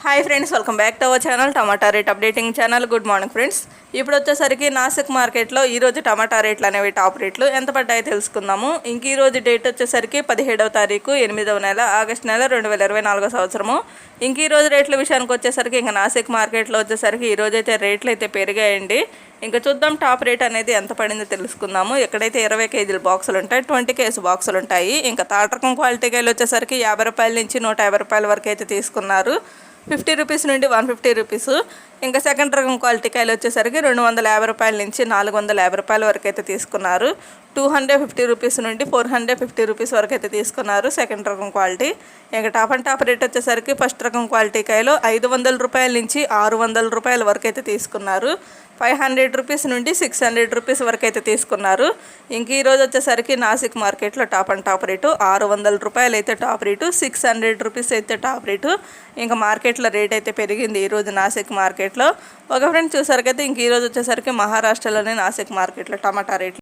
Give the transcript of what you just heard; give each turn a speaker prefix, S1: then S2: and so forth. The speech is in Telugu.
S1: Hi friends, welcome back to our channel tomato rate updating channel. Good morning friends. ఇప్పుడు వచ్చేసరికి నాసిక్ మార్కెట్లో ఈరోజు టమాటా రేట్లు అనేవి టాప్ రేట్లు ఎంత పడ్డాయో తెలుసుకుందాము. ఇంక ఈరోజు డేట్ వచ్చేసరికి 17వ తారీఖు 8వ నెల ఆగస్టు నెల 2024 సంవత్సరము. ఇంక ఈరోజు రేట్ల విషయానికి వచ్చేసరికి ఇంకా నాసిక్ మార్కెట్లో వచ్చేసరికి ఈరోజు అయితే రేట్లు అయితే పెరిగాయండి. ఇంకా చూద్దాం టాప్ రేట్ అనేది ఎంత పడిందో తెలుసుకుందాము. ఎక్కడైతే 20 కేజీల బాక్సులు ఉంటాయి, 20 కేజీ బాక్సులు ఉంటాయి. ఇంకా తాటరకం క్వాలిటీ కాయలు వచ్చేసరికి 50 రూపాయల నుంచి 150 రూపాయల వరకు అయితే తీసుకున్నారు. 50 రూపీస్ నుండి 150 రూపీస్. ఇంకా సెకండ్ రకం క్వాలిటీ కాయలు వచ్చేసరికి 250 రూపాయల నుంచి 450 రూపాయల వరకు అయితే తీసుకున్నారు. 250 రూపీస్ నుండి 450 రూపీస్ వరకు అయితే తీసుకున్నారు సెకండ్ రకం క్వాలిటీ. ఇంకా టాప్ అండ్ టాప్ రేట్ వచ్చేసరికి ఫస్ట్ రకం క్వాలిటీ కాయలు 500 రూపాయల నుంచి 600 రూపాయల వరకు అయితే తీసుకున్నారు. 500 రూపీస్ నుండి 600 రూపీస్ వరకు అయితే తీసుకున్నారు. ఇంక ఈరోజు వచ్చేసరికి నాసిక్ మార్కెట్లో టాప్ అండ్ టాప్ రేటు 600 రూపాయలు అయితే టాప్ రేటు, 600 రూపీస్ అయితే టాప్ రేటు. ఇంకా మార్కెట్లో రేట్ అయితే పెరిగింది ఈరోజు నాసిక్ మార్కెట్లో. ఒక ఫ్రెండ్ చూసారికైతే ఇంక ఈరోజు వచ్చేసరికి మహారాష్ట్రలోని నాసిక్ మార్కెట్లో టమాటా రేట్లు